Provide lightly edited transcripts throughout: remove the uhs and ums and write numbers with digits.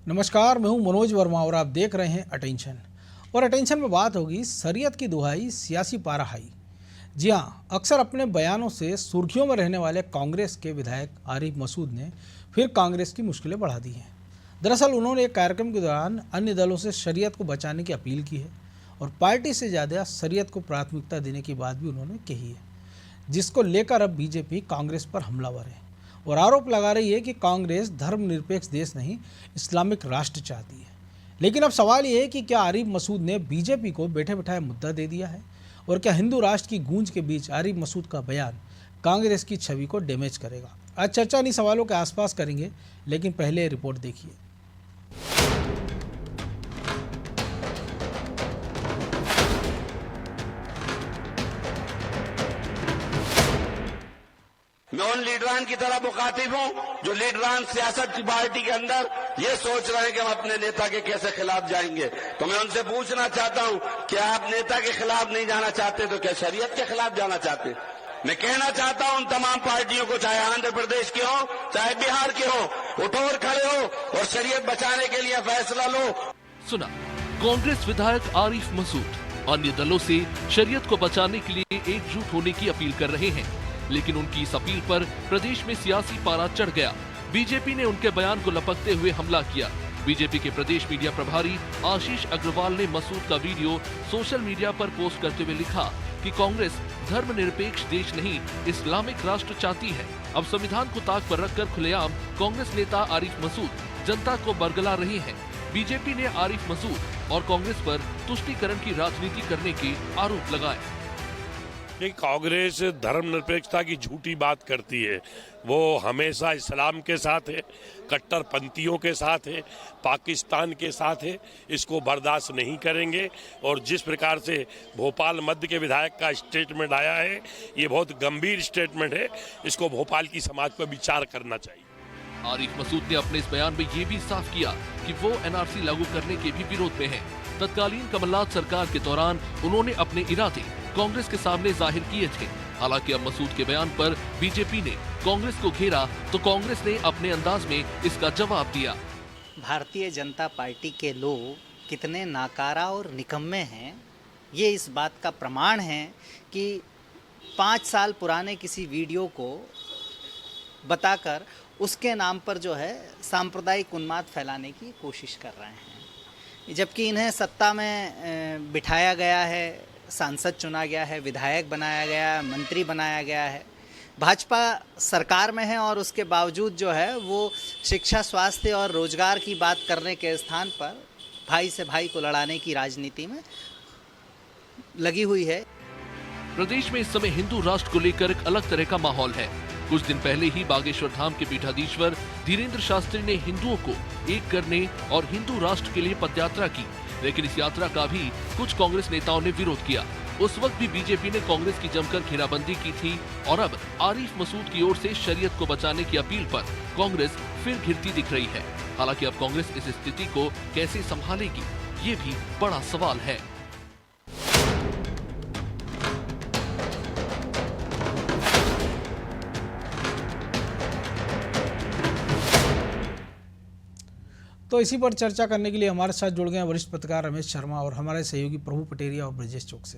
नमस्कार, मैं हूं मनोज वर्मा और आप देख रहे हैं अटेंशन। और अटेंशन में बात होगी शरीयत की दुहाई सियासी पारा हाई। जी हां, अक्सर अपने बयानों से सुर्खियों में रहने वाले कांग्रेस के विधायक आरिफ मसूद ने फिर कांग्रेस की मुश्किलें बढ़ा दी हैं। दरअसल उन्होंने एक कार्यक्रम के दौरान अन्य दलों से शरीयत को बचाने की अपील की है और पार्टी से ज़्यादा शरीयत को प्राथमिकता देने की बात भी उन्होंने कही है, जिसको लेकर अब बीजेपी कांग्रेस पर हमलावर है और आरोप लगा रही है कि कांग्रेस धर्मनिरपेक्ष देश नहीं, इस्लामिक राष्ट्र चाहती है। लेकिन अब सवाल ये है कि क्या आरिफ मसूद ने बीजेपी को बैठे बिठाए मुद्दा दे दिया है और क्या हिंदू राष्ट्र की गूंज के बीच आरिफ मसूद का बयान कांग्रेस की छवि को डैमेज करेगा? आज चर्चा इन्हीं सवालों के आसपास करेंगे, लेकिन पहले रिपोर्ट देखिए। मैं उन लीडरान की तरह मुखातिब हूं जो लीडरान सियासत की पार्टी के अंदर ये सोच रहे हैं कि हम अपने नेता के कैसे खिलाफ जाएंगे। तो मैं उनसे पूछना चाहता हूं कि आप नेता के खिलाफ नहीं जाना चाहते तो क्या शरीयत के खिलाफ जाना चाहते? मैं कहना चाहता हूं उन तमाम पार्टियों को, चाहे आंध्र प्रदेश के हो चाहे बिहार के हो, उठो और खड़े हो और शरीयत बचाने के लिए फैसला लो। सुना, कांग्रेस विधायक आरिफ मसूद अन्य दलों से शरीयत को बचाने के लिए एकजुट होने की अपील कर रहे हैं, लेकिन उनकी इस अपील पर प्रदेश में सियासी पारा चढ़ गया। बीजेपी ने उनके बयान को लपकते हुए हमला किया। बीजेपी के प्रदेश मीडिया प्रभारी आशीष अग्रवाल ने मसूद का वीडियो सोशल मीडिया पर पोस्ट करते हुए लिखा कि कांग्रेस धर्मनिरपेक्ष देश नहीं, इस्लामिक राष्ट्र चाहती है। अब संविधान को ताक पर रखकर खुलेआम कांग्रेस नेता आरिफ मसूद जनता को बरगला रहे हैं। बीजेपी ने आरिफ मसूद और कांग्रेस पर तुष्टीकरण की राजनीति करने के आरोप लगाए। कांग्रेस धर्मनिरपेक्षता की झूठी बात करती है। वो हमेशा इस्लाम के साथ है, कट्टरपंथियों के साथ है, पाकिस्तान के साथ है। इसको बर्दाश्त नहीं करेंगे। और जिस प्रकार से भोपाल मध्य के विधायक का स्टेटमेंट आया है, ये बहुत गंभीर स्टेटमेंट है। इसको भोपाल की समाज पर विचार करना चाहिए। आरिफ मसूद ने अपने इस बयान में ये भी साफ किया कि वो एनआरसी लागू करने के भी विरोध में हैं। तत्कालीन कमलनाथ सरकार के दौरान उन्होंने अपने इरादे कांग्रेस के सामने जाहिर किए थे। हालांकि अब मसूद के बयान पर बीजेपी ने कांग्रेस को घेरा तो कांग्रेस ने अपने अंदाज में इसका जवाब दिया। भारतीय जनता पार्टी के लोग कितने नाकारा और निकम्मे हैं, ये इस बात का प्रमाण है कि 5 साल पुराने किसी वीडियो को बताकर उसके नाम पर जो है सांप्रदायिक उन्माद फैलाने की कोशिश कर रहे हैं। जबकि इन्हें सत्ता में बिठाया गया है, सांसद चुना गया है, विधायक बनाया गया है, मंत्री बनाया गया है, भाजपा सरकार में है और उसके बावजूद जो है वो शिक्षा, स्वास्थ्य और रोजगार की बात करने के स्थान पर भाई से भाई को लड़ाने की राजनीति में लगी हुई है। प्रदेश में इस समय हिंदू राष्ट्र को लेकर एक अलग तरह का माहौल है। कुछ दिन पहले ही बागेश्वर धाम के पीठाधीश्वर धीरेन्द्र शास्त्री ने हिंदुओं को एक करने और हिंदू राष्ट्र के लिए पदयात्रा की, लेकिन इस यात्रा का भी कुछ कांग्रेस नेताओं ने विरोध किया। उस वक्त भी बीजेपी ने कांग्रेस की जमकर घेराबंदी की थी और अब आरिफ मसूद की ओर से शरीयत को बचाने की अपील पर कांग्रेस फिर घिरती दिख रही है। हालांकि अब कांग्रेस इस स्थिति को कैसे संभालेगी, ये भी बड़ा सवाल है। तो इसी पर चर्चा करने के लिए हमारे साथ जुड़ गए हैं वरिष्ठ पत्रकार रमेश शर्मा और हमारे सहयोगी प्रभु पटेरिया और ब्रजेश चौक से।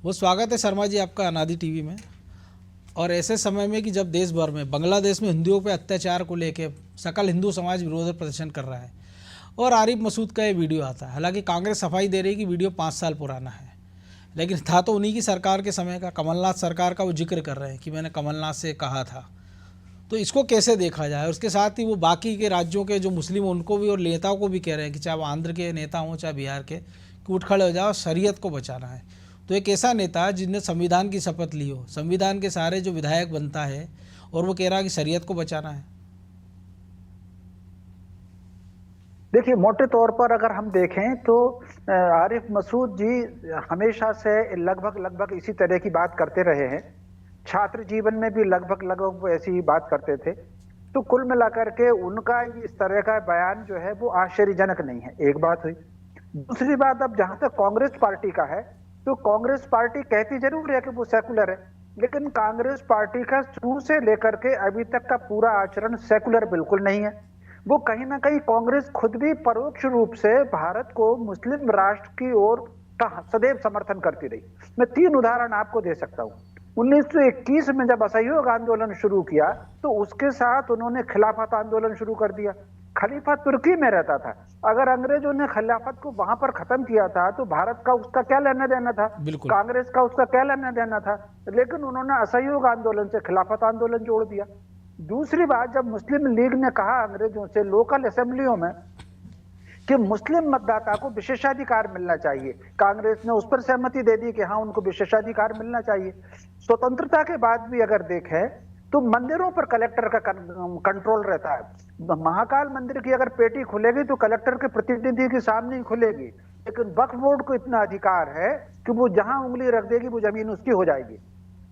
वो स्वागत है शर्मा जी आपका अनादि टीवी में। और ऐसे समय में कि जब देश भर में बांग्लादेश में हिंदुओं पे अत्याचार को लेकर सकल हिंदू समाज विरोध प्रदर्शन कर रहा है और आरिफ मसूद का ये वीडियो आता है। हालांकि कांग्रेस सफाई दे रही कि वीडियो 5 साल पुराना है, लेकिन था तो उन्हीं की सरकार के समय का, कमलनाथ सरकार का वो जिक्र कर रहे हैं कि मैंने कमलनाथ से कहा था। तो इसको कैसे देखा जाए? उसके साथ ही वो बाकी के राज्यों के जो मुस्लिम उनको भी और नेताओं को भी कह रहे हैं कि चाहे वो आंध्र के नेता हों चाहे बिहार के, कि उठ खड़े हो जाओ, शरीयत को बचाना है। तो एक ऐसा नेता जिसने संविधान की शपथ ली हो, संविधान के सारे जो विधायक बनता है और वो कह रहा है कि शरीयत को बचाना है। देखिए, मोटे तौर पर अगर हम देखें तो आरिफ मसूद जी हमेशा से लगभग इसी तरह की बात करते रहे हैं। छात्र जीवन में भी लगभग ऐसी ही बात करते थे। तो कुल मिलाकर के उनका इस तरह का बयान जो है वो आश्चर्यजनक नहीं है। एक बात हुई। दूसरी बात, अब जहां तक कांग्रेस पार्टी का है तो कांग्रेस पार्टी कहती जरूर है कि वो सेकुलर है, लेकिन कांग्रेस पार्टी का शुरू से लेकर के अभी तक का पूरा आचरण सेकुलर बिल्कुल नहीं है। वो कहीं ना कहीं कांग्रेस खुद भी परोक्ष रूप से भारत को मुस्लिम राष्ट्र की ओर का सदैव समर्थन करती रही। मैं 3 उदाहरण आपको दे सकता हूँ। 1921 में जब असहयोग आंदोलन शुरू किया तो उसके साथ उन्होंने खिलाफत आंदोलन शुरू कर दिया। खलीफा तुर्की में रहता था, अगर अंग्रेजों ने खिलाफत को वहां पर खत्म किया था तो भारत का उसका क्या लेना देना था, कांग्रेस का उसका क्या लेना देना था। लेकिन उन्होंने असहयोग आंदोलन से खिलाफत आंदोलन जोड़ दिया। दूसरी बात, जब मुस्लिम लीग ने कहा अंग्रेजों से लोकल असेंबलियों में कि मुस्लिम मतदाता को विशेषाधिकार मिलना चाहिए, कांग्रेस ने उस पर सहमति दे दी कि हाँ उनको विशेषाधिकार मिलना चाहिए। स्वतंत्रता के बाद भी अगर देखें तो मंदिरों पर कलेक्टर का कंट्रोल रहता है। महाकाल मंदिर की अगर पेटी खुलेगी तो कलेक्टर के प्रतिनिधि के सामने ही खुलेगी, लेकिन वक्फ बोर्ड को इतना अधिकार है कि वो जहां उंगली रख देगी वो जमीन उसकी हो जाएगी।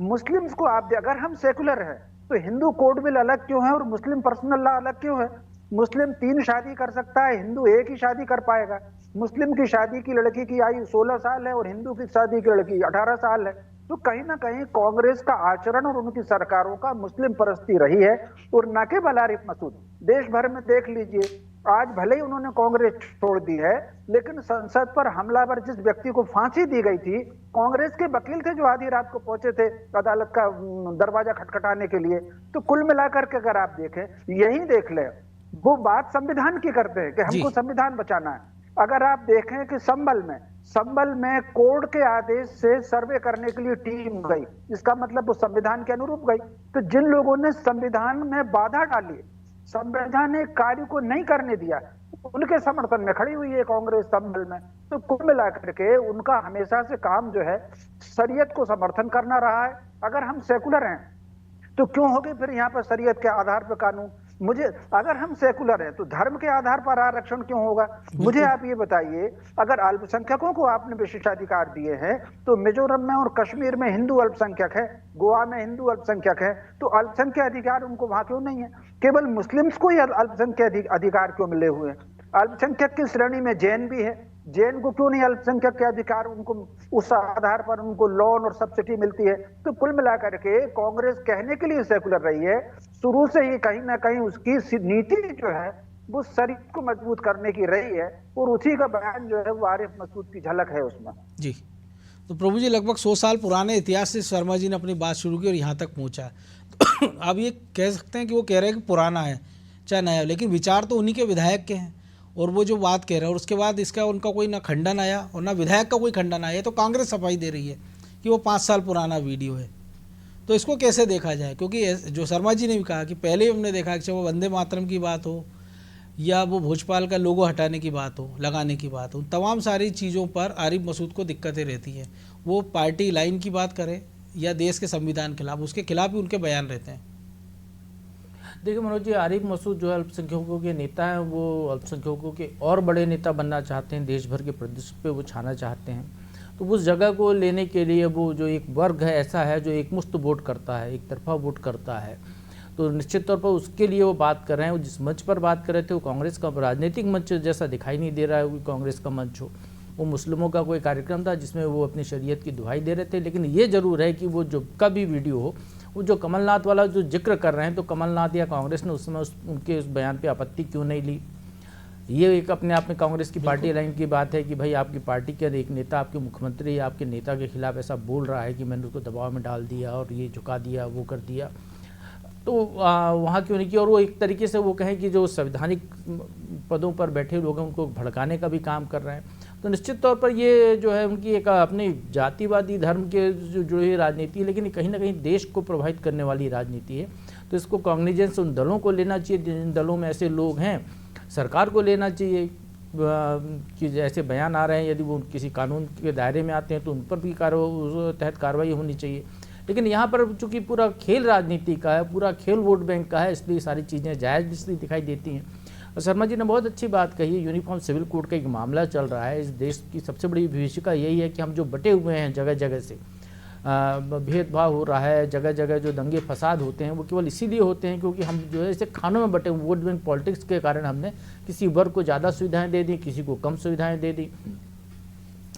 मुस्लिम्स को आप अगर हम सेकुलर हैं तो हिंदू कोड बिल अलग क्यों है और मुस्लिम पर्सनल लॉ अलग क्यों है? मुस्लिम 3 शादी कर सकता है, हिंदू 1 ही शादी कर पाएगा। मुस्लिम की शादी की लड़की की आयु 16 साल है और हिंदू की शादी की लड़की 18 साल है। तो कहीं ना कहीं कांग्रेस का आचरण और उनकी सरकारों का मुस्लिम परस्ती रही है। और न केवल आरिफ मसूद, देश भर में देख लीजिए, आज भले ही उन्होंने कांग्रेस छोड़ दी है लेकिन संसद पर हमलावर जिस व्यक्ति को फांसी दी गई थी, कांग्रेस के वकील थे जो आधी रात को पहुंचे थे अदालत का दरवाजा खटखटाने के लिए। तो कुल मिलाकर के अगर आप देखें, यही देख ले, वो बात संविधान की करते हैं कि हमको संविधान बचाना है। अगर आप देखें कि संबल में कोर्ट के आदेश से सर्वे करने के लिए टीम गई, इसका मतलब वो संविधान के अनुरूप गई। तो जिन लोगों ने संविधान में बाधा डाली, संवैधानिक कार्य को नहीं करने दिया, उनके समर्थन में खड़ी हुई है कांग्रेस संबल में। तो कुल मिलाकर के उनका हमेशा से काम जो है शरीयत को समर्थन करना रहा है। अगर हम सेकुलर हैं तो क्यों होगी फिर यहाँ पर शरीयत के आधार पर कानून? मुझे, अगर हम सेकुलर हैं तो धर्म के आधार पर आरक्षण क्यों होगा? मुझे आप ये बताइए, अगर अल्पसंख्यकों को आपने विशेषाधिकार दिए हैं तो मिजोरम में और कश्मीर में हिंदू अल्पसंख्यक है, गोवा में हिंदू अल्पसंख्यक है, तो अल्पसंख्यक अधिकार उनको वहां क्यों नहीं है? केवल मुस्लिम्स को ही अल्पसंख्यक अधिकार क्यों मिले हुए हैं? अल्पसंख्यक की श्रेणी में जैन भी है, जैन को क्यों नहीं अल्पसंख्यक के अधिकार, उनको उस आधार पर उनको लोन और सब्सिडी मिलती है? तो कुल मिलाकर के कांग्रेस कहने के लिए सेकुलर रही है, शुरू से ही कहीं ना कहीं उसकी नीति जो है वो शरीयत को मजबूत करने की रही है। और उसी का बयान जो है वो आरिफ मसूद की झलक है उसमें। जी, तो प्रभु जी लगभग 100 साल पुराने इतिहास से शर्मा जी ने अपनी बात शुरू की और यहाँ तक पहुँचा। तो आप ये कह सकते हैं कि वो कह रहे हैं कि पुराना है चाहे नया, लेकिन विचार तो उन्हीं के विधायक के हैं और वो जो बात कह रहे हैं और उसके बाद इसका उनका कोई ना खंडन आया और ना विधायक का कोई खंडन आया। तो कांग्रेस सफाई दे रही है कि वो 5 साल पुराना वीडियो है। तो इसको कैसे देखा जाए? क्योंकि जो शर्मा जी ने भी कहा कि पहले ही हमने देखा कि चाहे वो वंदे मातरम की बात हो या वो भोजपाल का लोगो हटाने की बात हो, लगाने की बात हो, तमाम सारी चीज़ों पर आरिफ मसूद को दिक्कतें रहती हैं। वो पार्टी लाइन की बात करे या देश के संविधान के खिलाफ, उसके खिलाफ ही उनके बयान रहते हैं। देखिए मनोज जी, आरिफ मसूद जो है अल्पसंख्यकों के नेता हैं, वो अल्पसंख्यकों के और बड़े नेता बनना चाहते हैं, देश भर के प्रदेश पे वो छाना चाहते हैं। तो उस जगह को लेने के लिए वो जो एक वर्ग है ऐसा है जो एक मुश्त वोट करता है, एक तरफा वोट करता है, तो निश्चित तौर पर उसके लिए वो बात कर रहे हैं। वो जिस मंच पर बात कर रहे थे वो कांग्रेस का राजनीतिक मंच जैसा दिखाई नहीं दे रहा है, वो कांग्रेस का मंच हो। वो मुस्लिमों का कोई कार्यक्रम था जिसमें वो अपनी शरीयत की दुहाई दे रहे थे। लेकिन ये ज़रूर है कि वो जो का भी वीडियो हो, वो जो कमलनाथ वाला जो जिक्र कर रहे हैं, तो कमलनाथ या कांग्रेस ने उस समय उनके उस बयान पे आपत्ति क्यों नहीं ली? ये एक अपने आप में कांग्रेस की पार्टी लाइन की बात है कि भाई आपकी पार्टी के एक नेता, आपके मुख्यमंत्री या आपके नेता के खिलाफ ऐसा बोल रहा है कि मैंने उसको दबाव में डाल दिया और ये झुका दिया, वो कर दिया, तो वहाँ क्यों नहीं किया? और वो एक तरीके से वो कहें कि जो संवैधानिक पदों पर बैठे लोग हैं उनको भड़काने का भी काम कर रहे हैं। तो निश्चित तौर पर ये जो है उनकी एक अपनी जातिवादी धर्म के जो जुड़ी राजनीति है, लेकिन कहीं ना कहीं देश को प्रभावित करने वाली राजनीति है। तो इसको कॉग्निजेंस उन दलों को लेना चाहिए जिन दलों में ऐसे लोग हैं, सरकार को लेना चाहिए कि जैसे बयान आ रहे हैं, यदि वो किसी कानून के दायरे में आते हैं तो उन पर भी तहत कार्रवाई होनी चाहिए। लेकिन यहाँ पर चूंकि पूरा खेल राजनीति का है, पूरा खेल वोट बैंक का है, इसलिए सारी चीज़ें जायज़ इसलिए दिखाई देती हैं। और शर्मा जी ने बहुत अच्छी बात कही है, यूनिफॉर्म सिविल कोड का एक मामला चल रहा है। इस देश की सबसे बड़ी विभीषिका यही है कि हम जो बटे हुए हैं जगह जगह से, भेदभाव हो रहा है, जगह जगह जो दंगे फसाद होते हैं वो केवल इसीलिए होते हैं क्योंकि हम जो है इसे खानों में बटे वोट बैंक पॉलिटिक्स के कारण हमने किसी वर्ग को ज़्यादा सुविधाएं दे दी, किसी को कम सुविधाएं दे दी।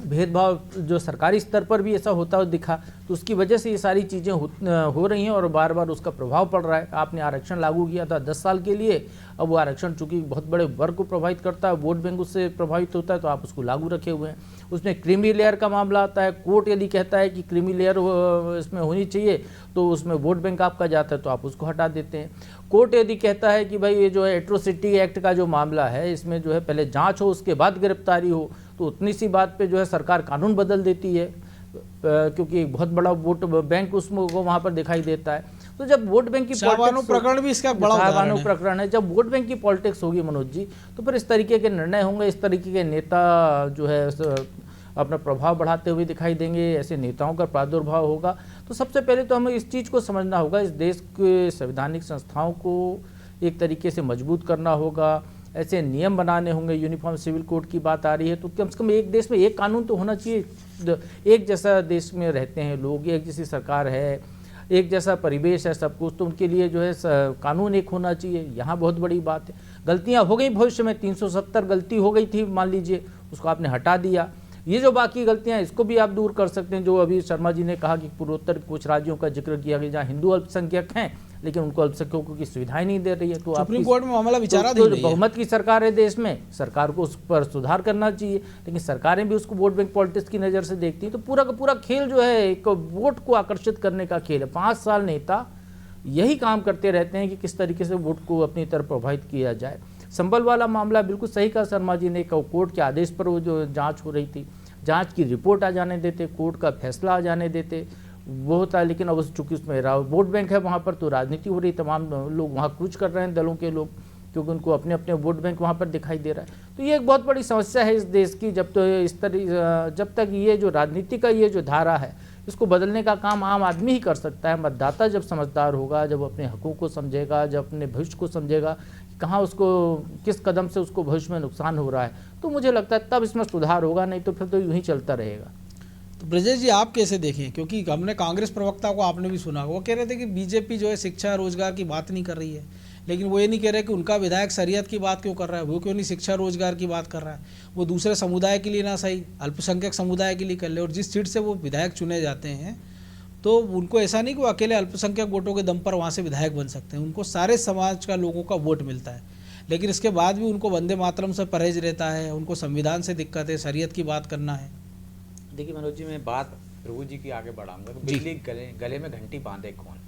भेदभाव जो सरकारी स्तर पर भी ऐसा होता हुआ दिखा, तो उसकी वजह से ये सारी चीज़ें हो रही हैं और बार बार उसका प्रभाव पड़ रहा है। आपने आरक्षण लागू किया था 10 साल के लिए, अब वो आरक्षण चूंकि बहुत बड़े वर्ग को प्रभावित करता है, वोट बैंक उससे प्रभावित होता है, तो आप उसको लागू रखे हुए हैं। उसमें क्रीमी लेयर का मामला आता है, कोर्ट यदि कहता है कि क्रीमी लेयर इसमें होनी चाहिए तो उसमें वोट बैंक आपका जाता है, तो आप उसको हटा देते हैं। कोर्ट यदि कहता है कि भाई ये जो है एट्रोसिटी एक्ट का जो मामला है, इसमें जो है पहले जांच हो उसके बाद गिरफ्तारी हो, तो उतनी सी बात पे जो है सरकार कानून बदल देती है, क्योंकि एक बहुत बड़ा वोट बैंक उसमें वहाँ पर दिखाई देता है। तो जब वोट बैंक की प्रकरण भी इसका बड़ा उदाहरण है। प्रकरण है, जब वोट बैंक की पॉलिटिक्स होगी मनोज जी, तो फिर इस तरीके के निर्णय होंगे, इस तरीके के नेता जो है अपना प्रभाव बढ़ाते हुए दिखाई देंगे, ऐसे नेताओं का प्रादुर्भाव होगा। तो सबसे पहले तो हमें इस चीज़ को समझना होगा, इस देश के संवैधानिक संस्थाओं को एक तरीके से मजबूत करना होगा, ऐसे नियम बनाने होंगे। यूनिफॉर्म सिविल कोड की बात आ रही है, तो कम से कम एक देश में एक कानून तो होना चाहिए। एक जैसा देश में रहते हैं लोग, एक जैसी सरकार है, एक जैसा परिवेश है सब कुछ, तो उनके लिए जो है कानून एक होना चाहिए। यहाँ बहुत बड़ी बात है। गलतियाँ हो गई भविष्य में, 370 गलती हो गई थी मान लीजिए, उसको आपने हटा दिया। ये जो बाकी गलतियां इसको भी आप दूर कर सकते हैं। जो अभी शर्मा जी ने कहा कि पूर्वोत्तर कुछ राज्यों का जिक्र किया गया जहाँ हिंदू अल्पसंख्यक हैं, लेकिन उनको अल्पसंख्यकों की सुविधाएं नहीं दे रही है, तो सुप्रीम कोर्ट में मामला विचाराधीन है। बहुमत की सरकार है देश में, सरकार को उस पर सुधार करना चाहिए, लेकिन सरकारें भी उसको वोट बैंक पॉलिटिक्स की नज़र से देखती हैं। तो पूरा का पूरा खेल जो है एक वोट को आकर्षित करने का खेल है। 5 साल नेता यही काम करते रहते हैं कि किस तरीके से वोट को अपनी तरफ प्रभावित किया जाए। संभल वाला मामला बिल्कुल सही कहा शर्मा जी ने, कोर्ट के आदेश पर वो जो जाँच हो रही थी, जांच की रिपोर्ट आ जाने देते, कोर्ट का फैसला आ जाने देते, वो होता है। लेकिन अब चूंकि उसमें वोट बैंक है वहाँ पर, तो राजनीति हो रही, तमाम लोग वहाँ कूच कर रहे हैं, दलों के लोग, क्योंकि उनको अपने अपने वोट बैंक वहाँ पर दिखाई दे रहा है। तो ये एक बहुत बड़ी समस्या है इस देश की। जब तक ये जो राजनीति का ये जो धारा है, इसको बदलने का काम आम आदमी ही कर सकता है। मतदाता जब समझदार होगा, जब अपने हकों को समझेगा, जब अपने भविष्य को समझेगा, कहाँ उसको किस कदम से उसको भविष्य में नुकसान हो रहा है, तो मुझे लगता है तब इसमें सुधार होगा, नहीं तो फिर तो यूं ही चलता रहेगा। तो ब्रजेश जी आप कैसे देखें, क्योंकि हमने कांग्रेस प्रवक्ता को आपने भी सुना, वो कह रहे थे कि बीजेपी जो है शिक्षा रोजगार की बात नहीं कर रही है, लेकिन वो ये नहीं कह रहे कि उनका विधायक शरीयत की बात क्यों कर रहा है, वो क्यों नहीं शिक्षा रोजगार की बात कर रहा है, वो दूसरे समुदाय के लिए ना सही अल्पसंख्यक समुदाय के लिए कर ले। और जिस सीट से वो विधायक चुने जाते हैं तो उनको ऐसा नहीं कि वो अकेले अल्पसंख्यक वोटों के दम पर वहाँ से विधायक बन सकते हैं, उनको सारे समाज का लोगों का वोट मिलता है। लेकिन इसके बाद भी उनको वंदे मातरम से परहेज रहता है, उनको संविधान से दिक्कत है, शरीयत की बात करना है। देखिए मनोज जी, मैं बात प्रभु जी की आगे बढ़ाऊंगा। बिजली गले में घंटी बांधे कौन?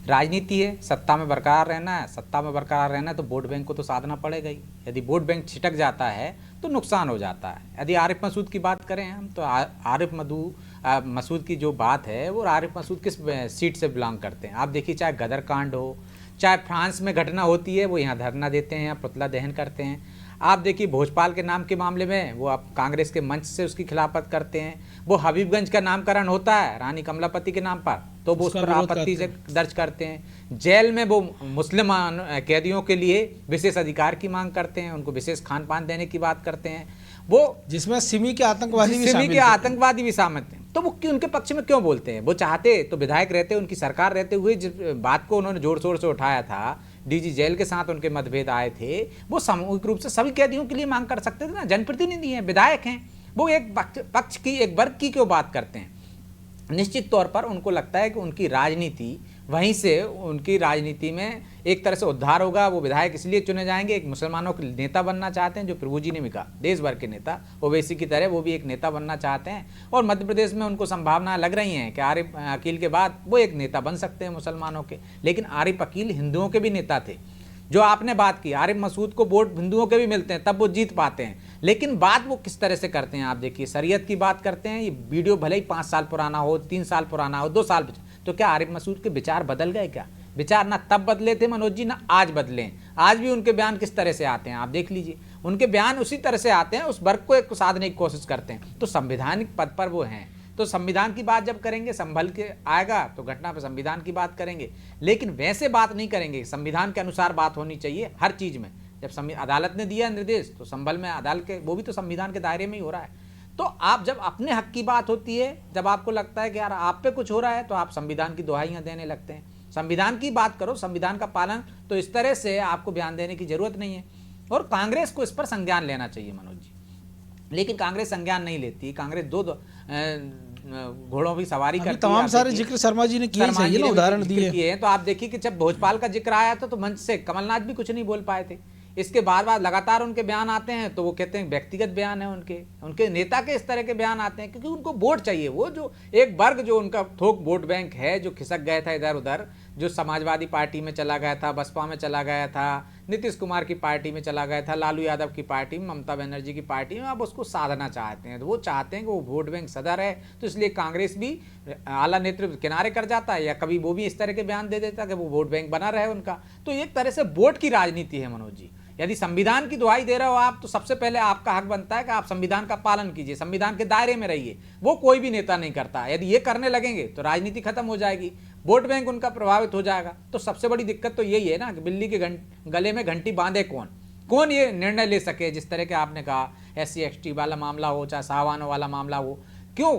राजनीति है, सत्ता में बरकरार रहना है, सत्ता में बरकरार रहना है तो वोट बैंक को तो साधना पड़ेगा ही। यदि वोट बैंक छिटक जाता है तो नुकसान हो जाता है। यदि आरिफ मसूद की बात करें हम, तो आरिफ मसूद की जो बात है, वो आरिफ मसूद किस सीट से बिलोंग करते हैं? आप देखिए, चाहे गदर कांड हो, चाहे फ्रांस में घटना होती है, वो यहाँ धरना देते हैं, पुतला दहन करते हैं। आप देखिए भोजपाल के नाम के मामले में वो आप कांग्रेस के मंच से उसकी खिलाफत करते हैं। वो हबीबगंज का नामकरण होता है रानी कमलापति के नाम पर, तो वो उस पर आपत्ति से दर्ज करते हैं। जेल में वो मुस्लिम कैदियों के लिए विशेष अधिकार की मांग करते हैं, उनको विशेष खान पान देने की बात करते हैं, वो जिसमें सिमी के आतंकवादी भी शामिल थे। तो वो उनके पक्ष में क्यों बोलते हैं? वो चाहते तो विधायक रहते, उनकी सरकार रहते हुए जिस बात को उन्होंने जोर शोर से उठाया था, डीजी जेल के साथ उनके मतभेद आए थे, वो सामूहिक रूप से सभी कैदियों के लिए मांग कर सकते थे ना। जनप्रतिनिधि हैं, विधायक हैं, वो एक पक्ष की, एक वर्ग की क्यों बात करते हैं? निश्चित तौर पर उनको लगता है कि उनकी राजनीति वहीं से, उनकी राजनीति में एक तरह से उद्धार होगा। वो विधायक इसलिए चुने जाएंगे, एक मुसलमानों के नेता बनना चाहते हैं, जो प्रभु जी ने भी कहा, देश भर के नेता ओवैसी की तरह वो भी एक नेता बनना चाहते हैं। और मध्य प्रदेश में उनको संभावना लग रही हैं कि आरिफ अकील के बाद वो एक नेता बन सकते हैं मुसलमानों के। लेकिन आरिफ अकील हिंदुओं के भी नेता थे। जो आपने बात की, आरिफ मसूद को वोट हिंदुओं के भी मिलते हैं, तब वो जीत पाते हैं। लेकिन बात वो किस तरह से करते हैं? आप देखिए, शरीयत की बात करते हैं। ये वीडियो भले ही 5 साल पुराना हो, 3 साल पुराना हो, 2 साल, तो क्या आरिफ मसूद के विचार बदल गए? क्या विचार ना तब बदले थे मनोज जी, ना आज बदले। आज भी उनके बयान किस तरह से आते हैं आप देख लीजिए, उनके बयान उसी तरह से आते हैं, उस वर्ग को एक साधने की कोशिश करते हैं। तो संवैधानिक पद पर वो हैं, तो संविधान की बात जब करेंगे, संभल के आएगा तो घटना पर संविधान की बात करेंगे, लेकिन वैसे बात नहीं करेंगे। संविधान के अनुसार बात होनी चाहिए हर चीज में। जब अदालत ने दिया निर्देश, तो संभल में अदालत के, वो भी तो संविधान के दायरे में ही हो रहा है। तो आप जब अपने हक की बात होती है, जब आपको लगता है कि यार आप पे कुछ हो रहा है, तो आप संविधान की दुहाइयां देने लगते हैं। संविधान की बात करो, संविधान का पालन, तो इस तरह से आपको बयान देने की जरूरत नहीं है। और कांग्रेस को इस पर संज्ञान लेना चाहिए मनोज जी। लेकिन कांग्रेस संज्ञान नहीं लेती। कांग्रेस दो घोड़ों की सवारी करती है। तमाम सारे जिक्र शर्मा जी ने किए हैं ना, उदाहरण दिए हैं। तो आप देखिए कि जब भोजपाल का जिक्र आया था तो मंच से कमलनाथ भी कुछ नहीं बोल पाए थे। इसके बार बार लगातार उनके बयान आते हैं तो वो कहते हैं व्यक्तिगत बयान है, उनके नेता के इस तरह के बयान आते हैं क्योंकि उनको वोट चाहिए। वो जो एक वर्ग जो उनका थोक वोट बैंक है, जो खिसक गया था इधर उधर, जो समाजवादी पार्टी में चला गया था, बसपा में चला गया था, नीतीश कुमार की पार्टी में चला गया था, लालू यादव की पार्टी में, ममता बनर्जी की पार्टी में, अब उसको साधना चाहते हैं। तो वो चाहते हैं कि वो वोट बैंक सदर है, तो इसलिए कांग्रेस भी आला नेतृत्व किनारे कर जाता है या कभी वो भी इस तरह के बयान दे देता है कि वो वोट बैंक बना रहे उनका। तो एक तरह से वोट की राजनीति है मनोज जी। यदि संविधान की दुहाई दे रहे हो आप, तो सबसे पहले आपका हक बनता है कि आप संविधान का पालन कीजिए, संविधान के दायरे में रहिए। वो कोई भी नेता नहीं करता। यदि ये करने लगेंगे तो राजनीति खत्म हो जाएगी, वोट बैंक उनका प्रभावित हो जाएगा। तो सबसे बड़ी दिक्कत तो यही है ना कि बिल्ली के गले में घंटी बांधे कौन ये निर्णय ले सके। जिस तरह के आपने कहा SC ST वाला मामला हो, चाहे साहवानों वाला मामला हो, क्यों?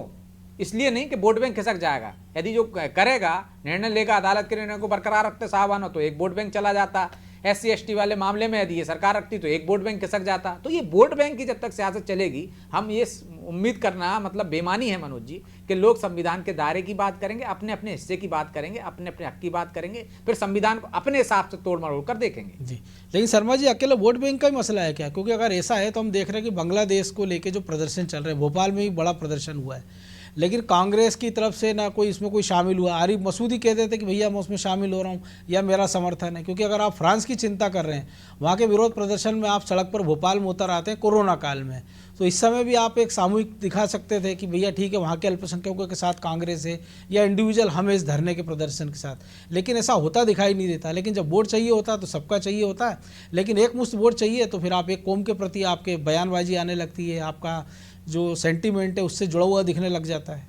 इसलिए नहीं कि वोट बैंक खिसक जाएगा। यदि जो करेगा, निर्णय लेगा, अदालत के निर्णय को बरकरार रखते साहवानों, तो एक वोट बैंक चला जाता। SC ST वाले मामले में यदि ये सरकार रखती तो एक वोट बैंक खिसक जाता। तो ये वोट बैंक की जब तक सियासत चलेगी, हम ये उम्मीद करना मतलब बेमानी है मनोज जी कि लोग संविधान के दायरे की बात करेंगे, अपने अपने हिस्से की बात करेंगे, अपने अपने हक की बात करेंगे, फिर संविधान को अपने हिसाब से तोड़ मरोड़ कर देखेंगे। जी, लेकिन शर्मा जी अकेला वोट बैंक का ही मसला है क्या? क्योंकि अगर ऐसा है तो हम देख रहे हैं कि बांग्लादेश को लेके जो प्रदर्शन चल रहे हैं, भोपाल में भी बड़ा प्रदर्शन हुआ है, लेकिन कांग्रेस की तरफ से ना कोई इसमें कोई शामिल हुआ। आरिफ मसूद ही कहते थे कि भैया मैं उसमें शामिल हो रहा हूँ या मेरा समर्थन है। क्योंकि अगर आप फ्रांस की चिंता कर रहे हैं, वहाँ के विरोध प्रदर्शन में आप सड़क पर भोपाल में उतर आते हैं कोरोना काल में, तो इस समय भी आप एक सामूहिक दिखा सकते थे कि भैया ठीक है वहाँ के अल्पसंख्यकों के साथ कांग्रेस है, या इंडिविजुअल हम इस धरने के प्रदर्शन के साथ। लेकिन ऐसा होता दिखाई नहीं देता। लेकिन जब वोट चाहिए होता है तो सबका चाहिए होता है, लेकिन एक मुश्त वोट चाहिए तो फिर आप एक कौम के प्रति आपके बयानबाजी आने लगती है, आपका जो सेंटीमेंट है उससे जुड़ा हुआ दिखने लग जाता है।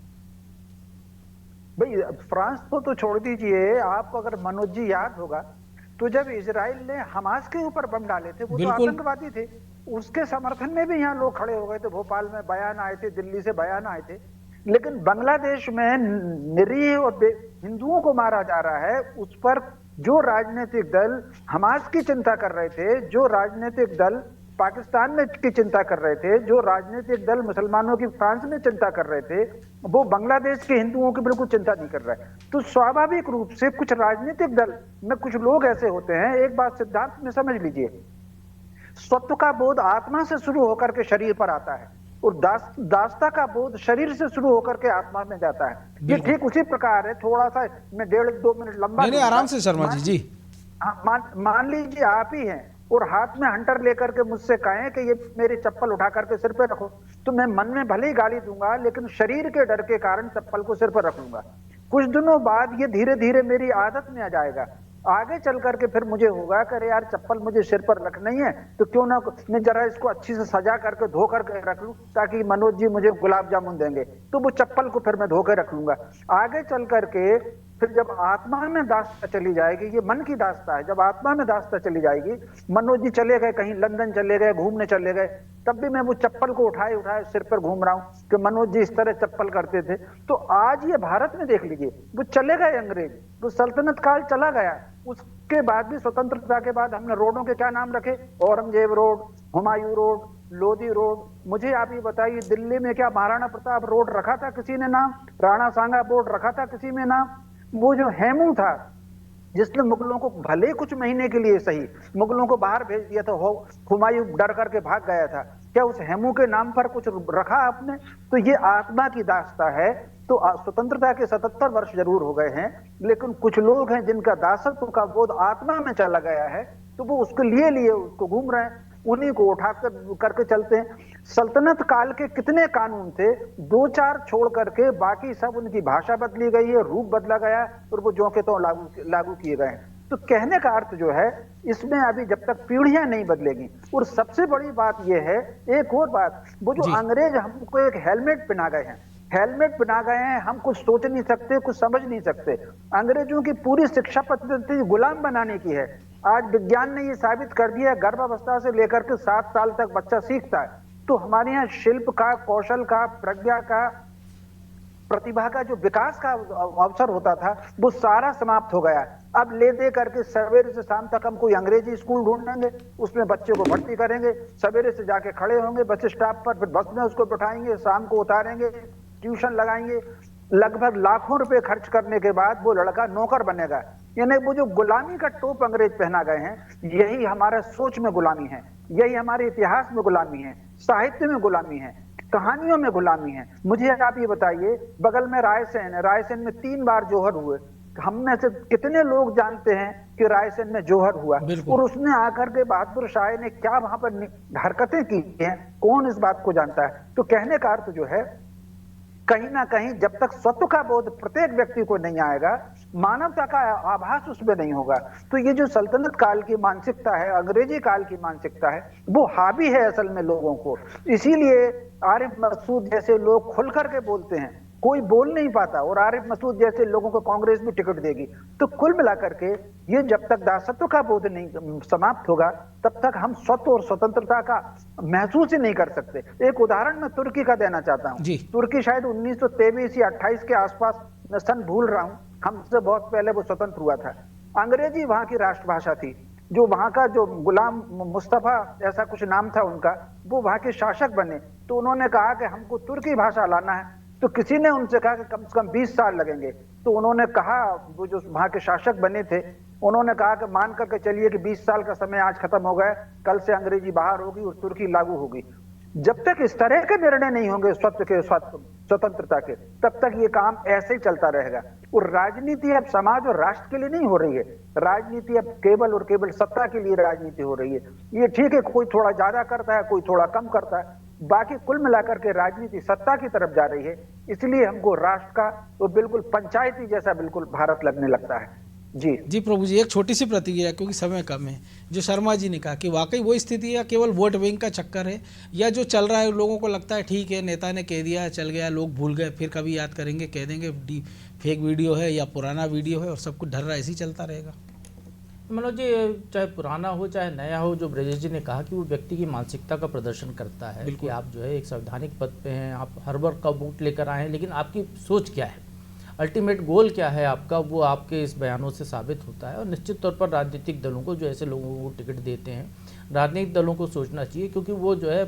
भाई फ्रांस को तो छोड़ दीजिए, आपको अगर मनोज जी याद होगा तो जब इजराइल ने हमास के ऊपर बम डाले थे, वो तो आतंकवादी थे, उसके समर्थन में भी यहाँ लोग खड़े हो गए थे, भोपाल में बयान आए थे, दिल्ली से बयान आए थे। लेकिन बांग्लादेश में निरीह और हिंदुओं को मारा जा रहा है, उस पर जो राजनीतिक दल हमास की चिंता कर रहे थे, जो राजनीतिक दल पाकिस्तान में की चिंता कर रहे थे, जो राजनीतिक दल मुसलमानों की फ्रांस में चिंता कर रहे थे, वो बांग्लादेश के हिंदुओं की बिल्कुल चिंता नहीं कर रहा है। तो स्वाभाविक रूप से कुछ राजनीतिक दल में कुछ लोग ऐसे होते हैं, एक बात सिद्धांत में समझ लीजिए, स्वत्व का बोध आत्मा से शुरू होकर के शरीर पर आता है और दास्ता का बोध शरीर से शुरू होकर के आत्मा में जाता है। ये ठीक उसी प्रकार है। थोड़ा सा मैं 1.5-2 मिनट लंबा आराम से शर्मा जी। मान लीजिए आप ही हैं और हाथ में हंटर लेकर के मुझसे कहें कि ये मेरी चप्पल उठा करके सिर पे रखो, तो मैं मन में भले ही गाली दूंगा, लेकिन शरीर के डर के कारण चप्पल को सिर पर रख लूंगा। कुछ दिनों बाद ये धीरे धीरे मेरी आदत में आ जाएगा। आगे चल करके फिर मुझे होगा कि अरे यार चप्पल मुझे सिर पर रखनी है, तो क्यों ना मैं जरा इसको अच्छी से सजा करके धो करके रख लूं, ताकि मनोज जी मुझे गुलाब जामुन देंगे, तो वो चप्पल को फिर मैं धो के रख लूंगा। आगे चल करके फिर जब आत्मा में दास्ता चली जाएगी, ये मन की दास्ता है, जब आत्मा में दास्ता चली जाएगी, मनोज जी चले गए कहीं लंदन चले गए, घूमने चले गए, तब भी मैं वो चप्पल को उठाए उठाए सिर पर घूम रहा हूं कि मनोज जी इस तरह चप्पल करते थे। तो आज ये भारत में देख लीजिए, वो चले गए अंग्रेज, वो सल्तनत काल चला गया, उसके बाद भी स्वतंत्रता के बाद हमने रोडों के क्या नाम रखे? Aurangzeb road, Humayun road, Lodhi road. मुझे आप ये बताइए, दिल्ली में क्या महाराणा प्रताप रोड रखा था किसी ने नाम? राणा सांगा बोर्ड रखा था किसी में नाम? वो जो हेमू था जिसने मुगलों को भले कुछ महीने के लिए सही मुगलों को बाहर भेज दिया था, हुमायूं डर करके भाग गया था, क्या उस हेमू के नाम पर कुछ रखा आपने? तो ये आत्मा की दास्ता है। तो स्वतंत्रता के 77 वर्ष जरूर हो गए हैं, लेकिन कुछ लोग हैं जिनका दासत्व का बोध आत्मा में चला गया है, तो वो उसके लिए उसको घूम रहे हैं, उन्हीं को उठा करके चलते हैं। सल्तनत काल के कितने कानून थे, 2-4 छोड़ करके बाकी सब उनकी भाषा बदली गई है, रूप बदला गया और वो ज्यों के त्यों लागू किए गए हैं। तो कहने का अर्थ जो है, इसमें अभी जब तक पीढ़ियां नहीं बदलेगी। और सबसे बड़ी बात यह है, एक और बात, वो जो अंग्रेज हमको एक हेलमेट पहना गए हैं, हम कुछ सोच नहीं सकते, कुछ समझ नहीं सकते। अंग्रेजों की पूरी शिक्षा पद्धति गुलाम बनाने की है। आज विज्ञान ने ये साबित कर दिया, गर्भावस्था से लेकर के 7 साल तक बच्चा सीखता है। तो हमारे यहाँ शिल्प का, कौशल का, प्रज्ञा का, प्रतिभा का जो विकास का अवसर होता था, वो सारा समाप्त हो गया। अब ले दे करके सवेरे से शाम तक हम कोई अंग्रेजी स्कूल ढूंढेंगे, उसमें बच्चे को भर्ती करेंगे, सवेरे से जाके खड़े होंगे बस स्टॉप पर, फिर बस में उसको बिठाएंगे, शाम को उतारेंगे, ट्यूशन लगाएंगे, लगभग लाखों रुपए खर्च करने के बाद वो लड़का नौकर बनेगा। यानी वो जो गुलामी का टोप अंग्रेज पहना गए हैं, यही हमारा सोच में गुलामी है, यही हमारे इतिहास में गुलामी है, साहित्य में गुलामी है, कहानियों में गुलामी है। मुझे आप ये बताइए, बगल में रायसेन है, रायसेन में 3 बार जौहर हुए, हम में से कितने लोग जानते हैं कि रायसेन में जौहर हुआ, और उसने आकर के बहादुर शाह ने क्या वहां पर हरकतें की हैं, कौन इस बात को जानता है। तो कहने का अर्थ जो है, कहीं ना कहीं जब तक स्वत्व का बोध प्रत्येक व्यक्ति को नहीं आएगा, मानवता का आभास उसमें नहीं होगा, तो ये जो सल्तनत काल की मानसिकता है, अंग्रेजी काल की मानसिकता है, वो हावी है असल में लोगों को। इसीलिए आरिफ मसूद जैसे लोग खुल करके बोलते हैं, कोई बोल नहीं पाता, और आरिफ मसूद जैसे लोगों को कांग्रेस भी टिकट देगी। तो कुल मिलाकर के ये जब तक दासत्व का बोध नहीं समाप्त होगा, तब तक हम स्वत्व और स्वतंत्रता का महसूस ही नहीं कर सकते। एक उदाहरण मैं तुर्की का देना चाहता हूँ। तुर्की शायद 1923 या 28 के आसपास, मैं सन भूल रहा हूँ, हमसे बहुत पहले वो स्वतंत्र हुआ था। अंग्रेजी वहां की राष्ट्रभाषा थी। जो वहां का जो गुलाम मुस्तफा ऐसा कुछ नाम था उनका, वो वहां के शासक बने, तो उन्होंने कहा कि हमको तुर्की भाषा लाना है। तो किसी ने उनसे कहा कि कम से कम 20 साल लगेंगे। तो उन्होंने कहा, वो जो वहां के शासक बने थे, उन्होंने कहा कि मान करके चलिए कि 20 साल का समय आज खत्म हो गया, कल से अंग्रेजी बाहर होगी और तुर्की लागू होगी। जब तक इस तरह के निर्णय नहीं होंगे स्वतंत्रता के, तब तक ये काम ऐसे ही चलता रहेगा। और राजनीति अब समाज और राष्ट्र के लिए नहीं हो रही है, राजनीति अब केवल और केवल सत्ता के लिए राजनीति हो रही है। ये ठीक है, कोई थोड़ा ज्यादा करता है, कोई थोड़ा कम करता है, बाकी कुल मिलाकर के राजनीति सत्ता की तरफ जा रही है। इसलिए हमको राष्ट्र का तो बिल्कुल पंचायती जैसा बिल्कुल भारत लगने लगता है। जी प्रभु जी, एक छोटी सी प्रतिक्रिया, क्योंकि समय कम है। जो शर्मा जी ने कहा कि वाकई वो स्थिति है, केवल वोट बैंक का चक्कर है, या जो चल रहा है लोगों को लगता है ठीक है, नेता ने कह दिया, चल गया, लोग भूल गए, फिर कभी याद करेंगे, कह देंगे फेक वीडियो है या पुराना वीडियो है, और सब कुछ ढल रहा है, ऐसे ही चलता रहेगा। मनोज जी, चाहे पुराना हो चाहे नया हो, जो ब्रजेश जी ने कहा कि वो व्यक्ति की मानसिकता का प्रदर्शन करता है कि आप जो है एक संवैधानिक पद पे हैं, आप हर वर्ग का वोट लेकर आए हैं, लेकिन आपकी सोच क्या है, अल्टीमेट गोल क्या है आपका, वो आपके इस बयानों से साबित होता है। और निश्चित तौर पर राजनीतिक दलों को, जो ऐसे लोगों को टिकट देते हैं, राजनीतिक दलों को सोचना चाहिए, क्योंकि वो जो है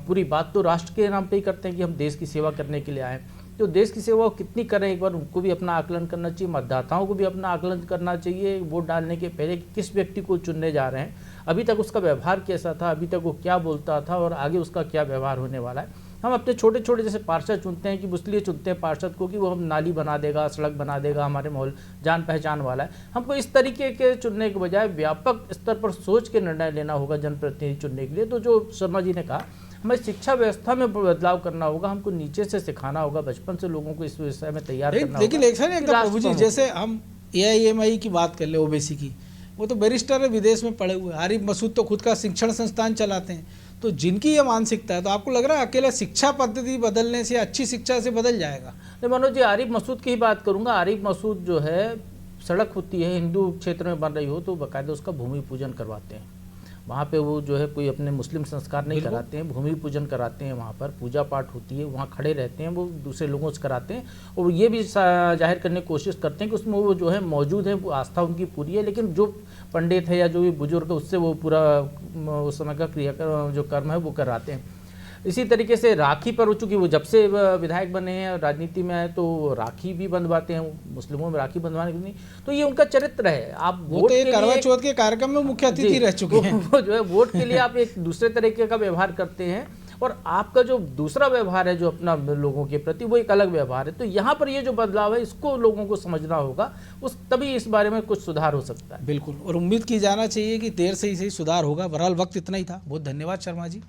पूरी बात तो राष्ट्र के नाम पे ही करते हैं कि हम देश की सेवा करने के लिए आए। जो देश की सेवा कितनी करें, एक बार उनको भी अपना आकलन करना चाहिए, मतदाताओं को भी अपना आकलन करना चाहिए वोट डालने के पहले, किस व्यक्ति को चुनने जा रहे हैं, अभी तक उसका व्यवहार कैसा था, अभी तक वो क्या बोलता था, और आगे उसका क्या व्यवहार होने वाला है। हम अपने छोटे छोटे जैसे पार्षद चुनते हैं कि इसलिए चुनते हैं पार्षद को कि वो हम नाली बना देगा, सड़क बना देगा, हमारे माहौल जान पहचान वाला है। हमको इस तरीके के चुनने के बजाय व्यापक स्तर पर सोच के निर्णय लेना होगा जनप्रतिनिधि चुनने के लिए। तो जो शर्मा जी ने कहा, हमें शिक्षा व्यवस्था में बदलाव करना होगा, हमको नीचे से सिखाना होगा, बचपन से लोगों को इस विषय में तैयार करना होगा। लेकिन ऐसा नहीं प्रभु जी, जैसे हम AIMI की बात कर ले, ओबीसी की, वो तो बैरिस्टर है, विदेश में पढ़े हुए। आरिफ मसूद तो खुद का शिक्षण संस्थान चलाते हैं। तो जिनकी ये मानसिकता है, तो आपको लग रहा है अकेला शिक्षा पद्धति बदलने से, अच्छी शिक्षा से बदल जाएगा? नहीं मनोज जी, आरिफ मसूद की ही बात करूंगा। आरिफ मसूद जो है, सड़क होती है हिंदू क्षेत्र में बन रही हो तो बाकायदा उसका भूमि पूजन करवाते हैं। वहाँ पे वो जो है कोई अपने मुस्लिम संस्कार नहीं कराते हैं, भूमि पूजन कराते हैं, वहाँ पर पूजा पाठ होती है, वहाँ खड़े रहते हैं, वो दूसरे लोगों से कराते हैं, और ये भी जाहिर करने की कोशिश करते हैं कि उसमें वो जो है मौजूद है, वो आस्था उनकी पूरी है। लेकिन जो पंडित है या जो भी बुजुर्ग है, उससे वो पूरा उस समय का क्रियाक्रम जो कर्म है वो कराते हैं। इसी तरीके से राखी पर, चूँकि वो जब से विधायक बने हैं, राजनीति में आए, तो राखी भी बंधवाते हैं, मुस्लिमों में राखी बंधवाने की नहीं, तो ये उनका चरित्र है। आप वोट के करवा चौथ के कार्यक्रम में मुख्य अतिथि रह चुके हैं। वो जो है वोट के लिए आप एक दूसरे तरीके का व्यवहार करते हैं, और आपका जो दूसरा व्यवहार है जो अपना लोगों के प्रति, वो एक अलग व्यवहार है। तो यहाँ पर ये जो बदलाव है, इसको लोगों को समझना होगा, उस तभी इस बारे में कुछ सुधार हो सकता है। बिल्कुल, और उम्मीद की जाना चाहिए कि देर से ही सही सुधार होगा। बहरहाल वक्त इतना ही था। बहुत धन्यवाद शर्मा जी।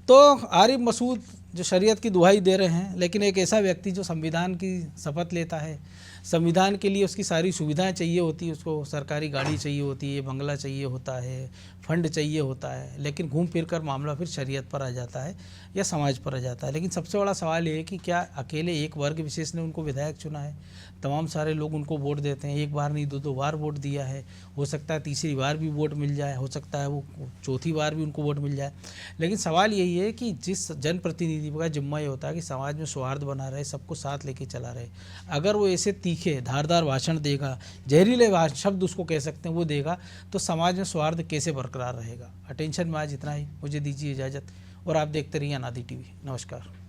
तो आरिफ मसूद जो शरीयत की दुहाई दे रहे हैं, लेकिन एक ऐसा व्यक्ति जो संविधान की शपथ लेता है, संविधान के लिए उसकी सारी सुविधाएं चाहिए होती है, उसको सरकारी गाड़ी चाहिए होती है, बंगला चाहिए होता है, फंड चाहिए होता है, लेकिन घूम फिर कर मामला फिर शरीयत पर आ जाता है या समाज पर आ जाता है। लेकिन सबसे बड़ा सवाल ये है कि क्या अकेले एक वर्ग विशेष ने उनको विधायक चुना है? तमाम सारे लोग उनको वोट देते हैं, एक बार नहीं दो बार वोट दिया है, हो सकता है तीसरी बार भी वोट मिल जाए, हो सकता है वो चौथी बार भी उनको वोट मिल जाए। लेकिन सवाल यही है कि जिस जनप्रतिनिधि राजनीति का जिम्मा ये होता है कि समाज में सौहार्द बना रहे, सबको साथ लेके चला रहे। अगर वो ऐसे तीखे धारदार भाषण देगा, जहरीले शब्द उसको कह सकते हैं वो देगा, तो समाज में सौहार्द कैसे बरकरार रहेगा। अटेंशन में आज इतना ही, मुझे दीजिए इजाज़त और आप देखते रहिए अनादि टीवी। नमस्कार।